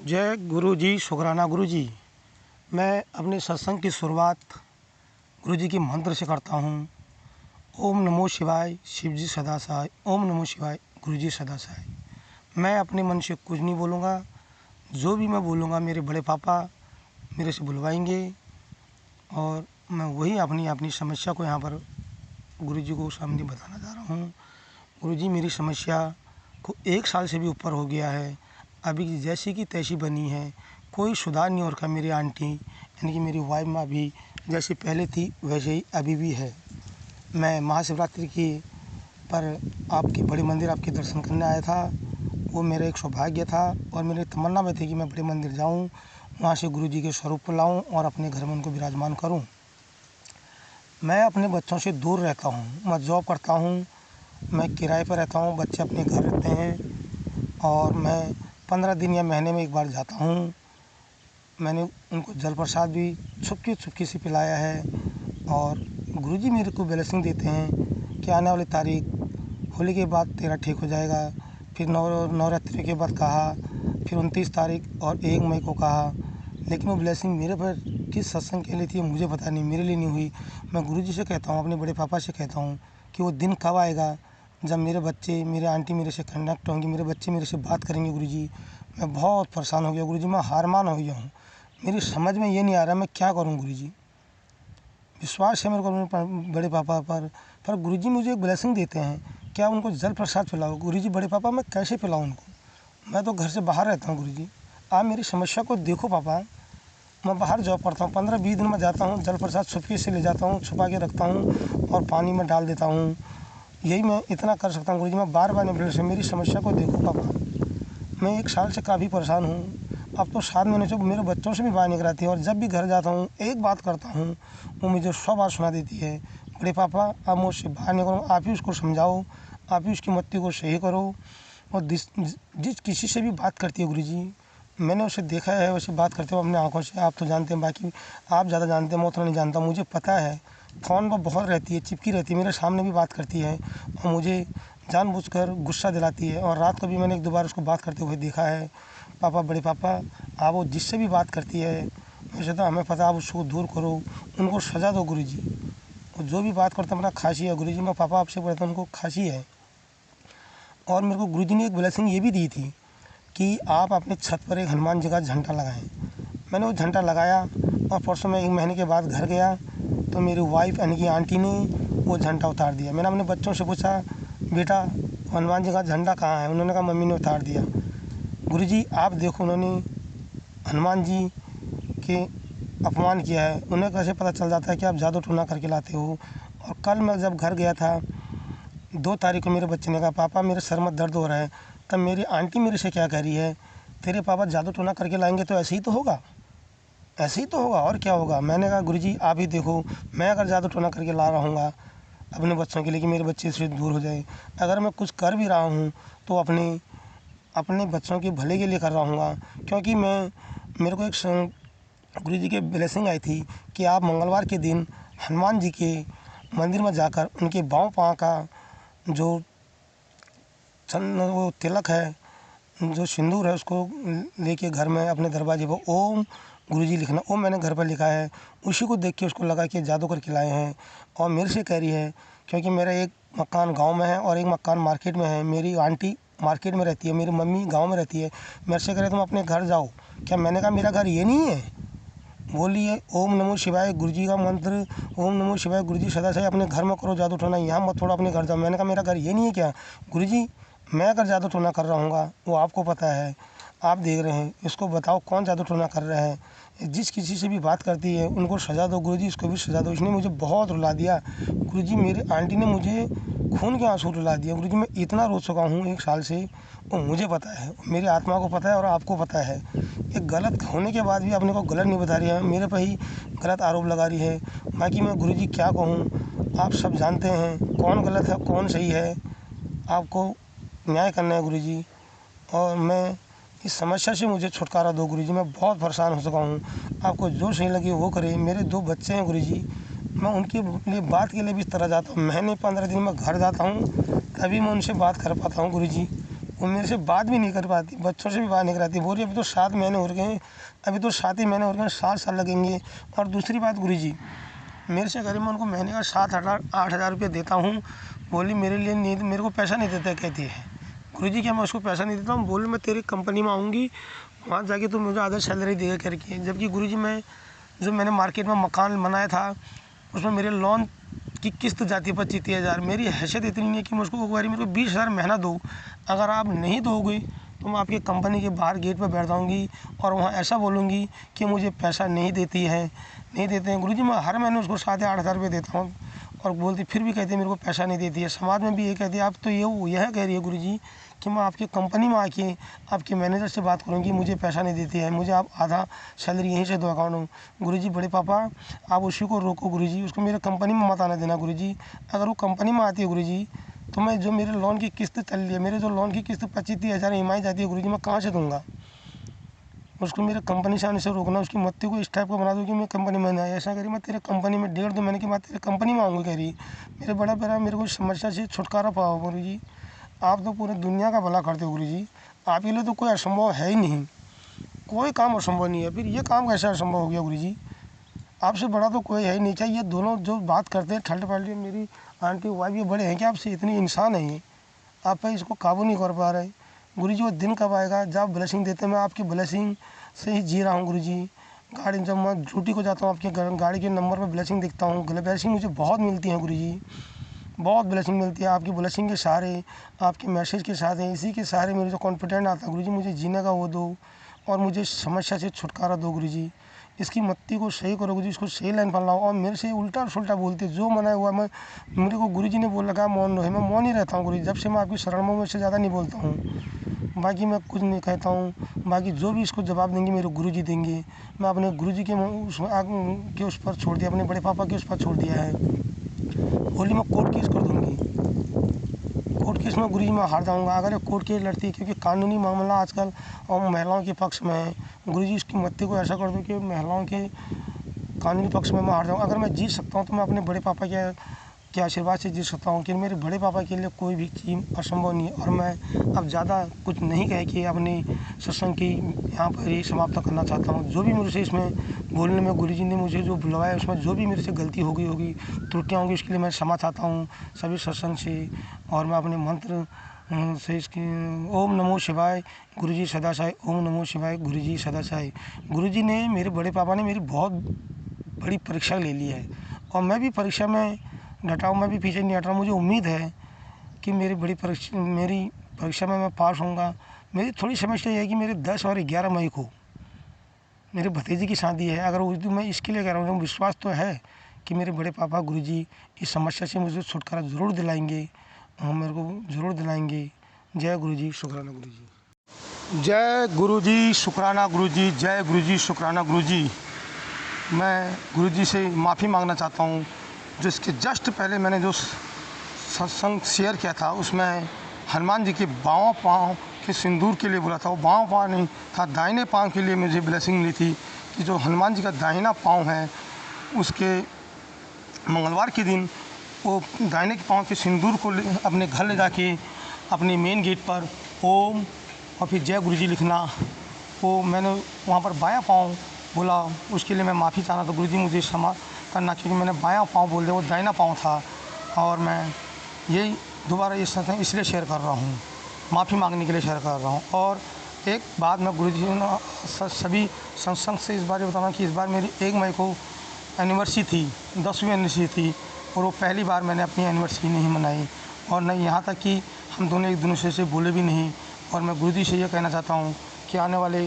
जय गुरु जी, शुकराना गुरु जी। मैं अपने सत्संग की शुरुआत गुरु जी के मंत्र से करता हूँ। ओम नमो शिवाय, शिव जी सदा सहाय। ओम नमो शिवाय, गुरु जी सदा सहाय। मैं अपने मन से कुछ नहीं बोलूँगा, जो भी मैं बोलूँगा मेरे बड़े पापा मेरे से बुलवाएंगे और मैं वही अपनी अपनी समस्या को यहाँ पर गुरु जी को सामने बताना चाह रहा हूँ। गुरु जी, मेरी समस्या को 1 साल से भी ऊपर हो गया है। अभी जैसी की तैसी बनी है, कोई सुधार नहीं हो रखा। मेरी आंटी यानी कि मेरी वाइफ माँ भी जैसे पहले थी वैसे ही अभी भी है। मैं महाशिवरात्रि की पर आपके बड़े मंदिर आपके दर्शन करने आया था। वो मेरा एक सौभाग्य था और मेरी तमन्ना में थी कि मैं बड़े मंदिर जाऊं, वहाँ से गुरु जी के स्वरूप को लाऊं और अपने घर में उनको विराजमान करूं। मैं अपने बच्चों से दूर रहता हूं। मैं जॉब करता हूं, मैं किराए पर रहता हूं, बच्चे अपने घर रहते हैं और मैं 15 दिन या महीने में एक बार जाता हूं। मैंने उनको जल प्रसाद भी चुपके से पिलाया है और गुरुजी मेरे को ब्लेसिंग देते हैं कि आने वाली तारीख होली के बाद तेरा ठीक हो जाएगा। फिर नवरात्रि के बाद कहा, फिर 29 तारीख और 1 मई को कहा। लेकिन वो ब्लेसिंग मेरे पर किस सत्संग के लिए थी मुझे पता नहीं, मेरे लिए नहीं हुई। मैं गुरुजी से कहता हूँ, अपने बड़े पापा से कहता हूँ कि वो दिन कब आएगा जब मेरे बच्चे, मेरे आंटी मेरे से कनेक्ट होंगे, मेरे बच्चे मेरे से बात करेंगे। गुरुजी, मैं बहुत परेशान हो गया गुरुजी, मैं हारमान हो गया हूँ। मेरी समझ में ये नहीं आ रहा मैं क्या करूँ गुरुजी। विश्वास है मेरे को अपने बड़े पापा पर गुरुजी मुझे एक ब्लेसिंग देते हैं, क्या उनको जल प्रसाद पिलाओ। गुरुजी बड़े पापा, मैं कैसे पिलाऊँ उनको, मैं तो घर से बाहर रहता हूँ। गुरुजी, आप मेरी समस्या को देखो पापा। मैं बाहर जॉब करता हूँ, 15-20 दिन में जाता हूँ, जल प्रसाद छुपके से ले जाता हूँ, छुपा के रखता हूँ और पानी में डाल देता हूँ। यही मैं इतना कर सकता हूँ गुरुजी। मैं बार-बार नहीं, से मेरी समस्या को देखो पापा। मैं 1 साल से काफ़ी परेशान हूँ। अब तो 7 महीने से मेरे बच्चों से भी बात नहीं कराती है और जब भी घर जाता हूँ एक बात करता हूँ वो मुझे 100 बार सुना देती है। बड़े पापा, अब मुझसे बात नहीं करो, आप ही उसको समझाओ, आप ही उसकी मत्ती को सही करो। और जिस किसी से भी बात करती है गुरुजी, मैंने उसे देखा है वैसे बात करते हुए अपनी आँखों से। आप तो जानते हैं, बाकी आप ज़्यादा जानते हैं, मैं उतना नहीं जानता। मुझे पता है फ़ोन पर बहुत रहती है, चिपकी रहती है, मेरे सामने भी बात करती है और मुझे जानबूझकर गुस्सा दिलाती है। और रात को भी मैंने 1-2 बार उसको बात करते हुए देखा है। पापा, बड़े पापा, आप वो जिससे भी बात करती है वैसे तो हमें पता, आप उसको दूर करो, उनको सज़ा दो गुरुजी। और जो भी बात करता है मेरा खाँसी है गुरुजी। मैं पापा आपसे बोलता हूँ, उनको खाँसी है। और मेरे को गुरुजी ने एक ब्लेसिंग ये भी दी थी कि आप अपने छत पर एक हनुमान जी का झंडा लगाएं। मैंने वो झंडा लगाया और परसों मैं 1 महीने के बाद घर गया तो मेरी वाइफ यानी कि आंटी ने वो झंडा उतार दिया। मैंने अपने बच्चों से पूछा, बेटा हनुमान जी का झंडा कहाँ है? उन्होंने कहा मम्मी ने उतार दिया। गुरुजी, आप देखो, उन्होंने हनुमान जी के अपमान किया है। उन्हें कैसे पता चल जाता है कि आप जादू टोना करके लाते हो। और कल मैं जब घर गया था 2 तारीख को, मेरे बच्चे ने कहा पापा मेरे सर में दर्द हो रहा है। तब मेरी आंटी मेरे से क्या कह रही है, तेरे पापा जादू टोना करके लाएंगे तो ऐसे ही तो होगा, ऐसे ही तो होगा और क्या होगा। मैंने कहा गुरुजी आप ही देखो, मैं अगर जादू टोना करके ला रहा हूँ अपने बच्चों के लिए कि मेरे बच्चे से दूर हो जाए, अगर मैं कुछ कर भी रहा हूँ तो अपने बच्चों के भले के लिए कर रहा हूँ। क्योंकि मेरे को एक गुरु जी की ब्लेसिंग आई थी कि आप मंगलवार के दिन हनुमान जी के मंदिर में जाकर उनके बाँव पाँव का जो वो तिलक है, जो सिंदूर है, उसको लेके घर में अपने दरवाजे पर ओम गुरुजी लिखना। ओम मैंने घर पर लिखा है, उसी को देख के उसको लगा कि जादू करके लाए हैं। और मेरे से कह रही है, क्योंकि मेरा एक मकान गांव में है और एक मकान मार्केट में है। मेरी आंटी मार्केट में रहती है, मेरी मम्मी गांव में रहती है। मेरे से कह रहे तुम अपने घर जाओ। क्या? मैंने कहा मेरा घर ये नहीं है। बोली है ओम नमो शिवाय, गुरुजी का मंत्र, ओम नमो शिवाय, गुरुजी सदा से अपने घर में करो जादू टोना, यहाँ मत थोड़ा अपने घर जाओ। मैंने कहा मेरा घर ये नहीं है क्या? गुरुजी, मैं अगर जादू टोना कर रहा हूँ वो आपको पता है, आप देख रहे हैं, इसको बताओ कौन जादू टोना कर रहा है। जिस किसी से भी बात करती है उनको सजा दो गुरुजी, इसको भी सजा दो। इसने मुझे बहुत रुला दिया गुरुजी, मेरी आंटी ने मुझे खून के आंसू रुला दिया गुरुजी। मैं इतना रो चुका हूँ 1 साल से, वो मुझे पता है, मेरी आत्मा को पता है और आपको पता है। एक गलत होने के बाद भी अपने को गलत नहीं बता रही है, मेरे पर ही गलत आरोप लगा रही है। बाकी मैं गुरुजी क्या कहूँ, आप सब जानते हैं कौन गलत है कौन सही है, आपको न्याय करना है गुरुजी। और मैं इस समस्या से मुझे छुटकारा दो गुरुजी, मैं बहुत परेशान हो चुका हूँ। आपको जो सही लगे वो करें। मेरे 2 बच्चे हैं गुरुजी, मैं उनके लिए बात के लिए भी इस तरह जाता हूँ। महीने 15 दिन में घर जाता हूँ तभी मैं उनसे बात कर पाता हूँ गुरुजी। वो मेरे से बात भी नहीं कर पाती, बच्चों से भी बात नहीं कराती। बोल रही अभी तो 7 महीने हो गए हैं, अभी तो 7 ही महीने हो गए हैं, 7 साल लगेंगे। और दूसरी बात गुरुजी, मेरे से करीब मैं उनको महीने का 7,000-8,000 रुपये देता हूँ। बोली मेरे लिए नहीं, मेरे को पैसा नहीं देता कहती है। गुरुजी क्या मैं उसको पैसा नहीं देता हूँ? बोले मैं तेरी कंपनी में आऊँगी, वहाँ जाके तो मुझे आधा सैलरी देगा करके। जबकि गुरुजी मैं जो मैंने मार्केट में मकान बनाया था उसमें मेरे लोन की किस्त जाती है 25-30 हज़ार। मेरी हैसियत इतनी नहीं है कि मुझको एक बार मेरे को 20,000 महीना दो। अगर आप नहीं दोगे तो मैं आपकी कंपनी के बाहर गेट पर बैठ जाऊँगी और वहाँ ऐसा बोलूँगी कि मुझे पैसा नहीं देती है, नहीं देते हैं। गुरुजी मैं हर महीने उसको 7,000-8,000 रुपये देता हूँ और बोलती फिर भी कहती है मेरे को पैसा नहीं देती है। समाज में भी ये कहती है। आप तो यह कह रही है गुरुजी कि मैं आपकी कंपनी में आके आपके मैनेजर से बात करूँगी, मुझे पैसा नहीं देती है, मुझे आप आधा सैलरी यहीं से दो अकाउंट में। गुरुजी बड़े पापा आप उसी को रोको गुरुजी, उसको मेरे कंपनी में मत आने देना गुरुजी। अगर वो कंपनी में आती है गुरुजी तो मैं जो मेरे लोन की किस्त चल रही है, मेरे जो लोन की किस्त 25-30 हज़ार EMI जाती है गुरुजी, मैं कहाँ से दूँगा? उसको मेरे कंपनी से आने से रोकना, उसकी मत्ती को इस टाइप का बना दो कि मैं कंपनी में नहीं। ऐसा करी मैं तेरे कंपनी में 1.5-2 महीने के बाद तेरे कंपनी में आऊँगी कह रही। मेरे बड़ा बेटा मेरे को समस्या से छुटकारा पाओ गुरुजी। आप तो पूरे दुनिया का भला करते हो गुरुजी, आपके लिए तो कोई असंभव है ही नहीं, कोई काम असंभव नहीं है। फिर ये काम कैसे असंभव हो गया गुरुजी? आपसे बड़ा तो कोई है ही नहीं। क्या ये दोनों जो बात करते हैं ठल्ट पल्ट, मेरी आंटी वाइफ ये बड़े हैं कि आपसे इतनी इंसान है ये, आप पे इसको काबू नहीं कर पा रहे गुरुजी? वो दिन कब आएगा जब आप ब्लेसिंग देते हैं? मैं आपकी ब्लेसिंग से ही जी रहा हूँ गुरुजी। गाड़ी जब मैं ड्यूटी को जाता हूँ आपके गाड़ी के नंबर पर ब्लेसिंग दिखता हूँ, ब्लेसिंग मुझे बहुत मिलती है गुरुजी, बहुत ब्लेसिंग मिलती है। आपकी ब्लेसिंग के सहारे, आपके मैसेज के साथ है, इसी के सहारे मेरे जो कॉन्फिडेंट आता है गुरुजी, मुझे जीने का वो दो और मुझे समस्या से छुटकारा दो गुरुजी। इसकी मत्ती को सही करो गुरुजी, इसको सही लाइन पर लाओ। और मेरे से उल्टा सुल्टा बोलते जो मना हुआ, मैं मेरे को गुरुजी ने बोल लगा मौन रहे, मैं मौन ही रहता हूँ गुरुजी। जब से मैं आपकी शरण में उससे ज़्यादा नहीं बोलता हूँ, बाकी मैं कुछ नहीं कहता हूँ। बाकी जो भी इसको जवाब देंगे मेरे गुरुजी देंगे। मैं अपने गुरुजी के उस पर छोड़ दिया, अपने बड़े पापा के उस पर छोड़ दिया है। बोली मैं कोर्ट केस कर दूँगी, कोर्ट केस में गुरुजी मैं हार जाऊँगा अगर ये कोर्ट केस लड़ती है, क्योंकि कानूनी मामला आजकल और महिलाओं के पक्ष में है। गुरुजी इसकी मत्ती को ऐसा कर दो कि महिलाओं के कानूनी पक्ष में मैं हार जाऊँ। अगर मैं जीत सकता हूँ तो मैं अपने बड़े पापा के आशीर्वाद से जीत सकता हूँ, कि मेरे बड़े पापा के लिए कोई भी चीज़ असंभव नहीं है। और मैं अब ज़्यादा कुछ नहीं कह के अपने सत्संग की यहाँ पर ही समाप्त करना चाहता हूँ। जो भी मुझसे इसमें बोलने में गुरुजी ने मुझे जो बुलवाया, उसमें जो भी मेरे से गलती होगी त्रुटियाँ होंगी, उसके लिए मैं क्षमा चाहता हूँ सभी सत्संग से। और मैं अपने मंत्र से इसकी ओम नमो शिवाय गुरुजी सदा साई, ओम नमो शिवाय गुरुजी सदा साई। गुरुजी ने, मेरे बड़े पापा ने मेरी बहुत बड़ी परीक्षा ले ली है और मैं भी परीक्षा में डटा हूँ, मैं भी पीछे नहीं हट रहा। मुझे उम्मीद है कि मेरी परीक्षा में मैं पास होऊंगा। मेरी थोड़ी समस्या ये है कि मेरे 10 और 11 मई को मेरे भतीजे की शादी है। अगर उस दिन, मैं इसके लिए कह रहा हूँ, विश्वास तो है कि मेरे बड़े पापा गुरुजी इस समस्या से मुझे छुटकारा ज़रूर दिलाएंगे, मेरे को ज़रूर दिलाएंगे। जय गुरुजी, शुक्राना गुरुजी। जय गुरुजी, शुक्राना गुरुजी। जय गुरुजी, शुक्राना गुरुजी। मैं गुरुजी से माफ़ी मांगना चाहता हूँ। जिसके जस्ट पहले मैंने जो सत्संग शेयर किया था उसमें हनुमान जी के बाँव पाँव के सिंदूर के लिए बोला था। वो बाँव पाँव नहीं था, दाहिने पाँव के लिए मुझे ब्लेसिंग मिली थी कि जो हनुमान जी का दाहिना पाँव है उसके मंगलवार के दिन वो दाहिने के पाँव के सिंदूर को अपने घर ले जाके अपने मेन गेट पर ओम और फिर जय गुरुजी लिखना। वो मैंने वहाँ पर बायां पाँव बोला, उसके लिए मैं माफ़ी चाहना था गुरुजी, मुझे क्षमा करना, क्योंकि मैंने बायां पाँव बोल दिया, वो दाहिना पाँव था। और मैं यही दोबारा ये सत्संग इसलिए शेयर कर रहा हूँ, माफ़ी मांगने के लिए शेयर कर रहा हूँ। और एक बात मैं गुरुजी सभी सत्संग से इस बार ये बताना कि इस बार मेरी 1 मई को एनिवर्सरी थी, 10वीं एनिवर्सरी थी, और वो पहली बार मैंने अपनी एनिवर्सरी नहीं मनाई। और नहीं, यहाँ तक कि हम दोनों एक दूसरे से बोले भी नहीं। और मैं गुरुजी से ये कहना चाहता हूँ कि आने वाले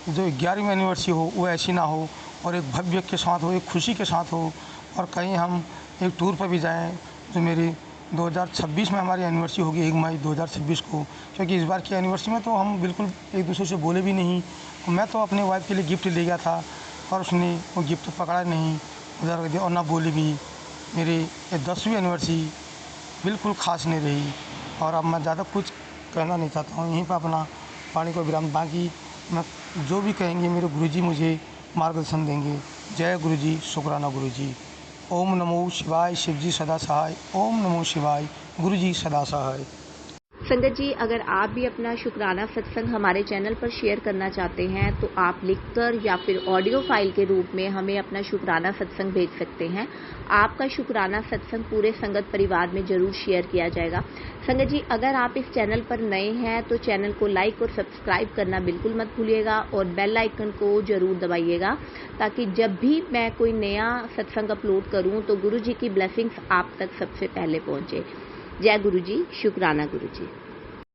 जो 11वीं एनिवर्सरी हो वो ऐसी ना हो, और एक भव्य के साथ हो, एक खुशी के साथ हो, और कहीं हम एक टूर पर भी जाएं। जो मेरी 2026 में हमारी एनिवर्सरी होगी 1 मई 2026 को, क्योंकि इस बार की एनिवर्सरी में तो हम बिल्कुल एक दूसरे से बोले भी नहीं। मैं तो अपने वाइफ के लिए गिफ्ट ले गया था और उसने वो गिफ्ट पकड़ा नहीं, उधर रख दिया और ना बोली भी। मेरी ये 10वीं एनिवर्सरी बिल्कुल ख़ास नहीं रही। और अब मैं ज़्यादा कुछ कहना नहीं चाहता हूँ, यहीं पर अपना वाणी को विराम। बाकी मैं जो भी कहेंगे मेरे गुरुजी मुझे मार्गदर्शन देंगे। जय गुरुजी, शुक्राना गुरुजी। ओम नमो शिवाय, शिवजी सदा सहाय। ओम नमो शिवाय, गुरुजी सदा सहाय। संगत जी, अगर आप भी अपना शुक्राना सत्संग हमारे चैनल पर शेयर करना चाहते हैं तो आप लिखकर या फिर ऑडियो फाइल के रूप में हमें अपना शुक्राना सत्संग भेज सकते हैं। आपका शुक्राना सत्संग पूरे संगत परिवार में जरूर शेयर किया जाएगा। संगत जी, अगर आप इस चैनल पर नए हैं तो चैनल को लाइक और सब्सक्राइब करना बिल्कुल मत भूलिएगा और बेल आइकन को जरूर दबाइएगा, ताकि जब भी मैं कोई नया सत्संग अपलोड करूं तो गुरु जी की ब्लेसिंग्स आप तक सबसे पहले पहुंचे। जय गुरु जी, शुक्राना गुरु जी।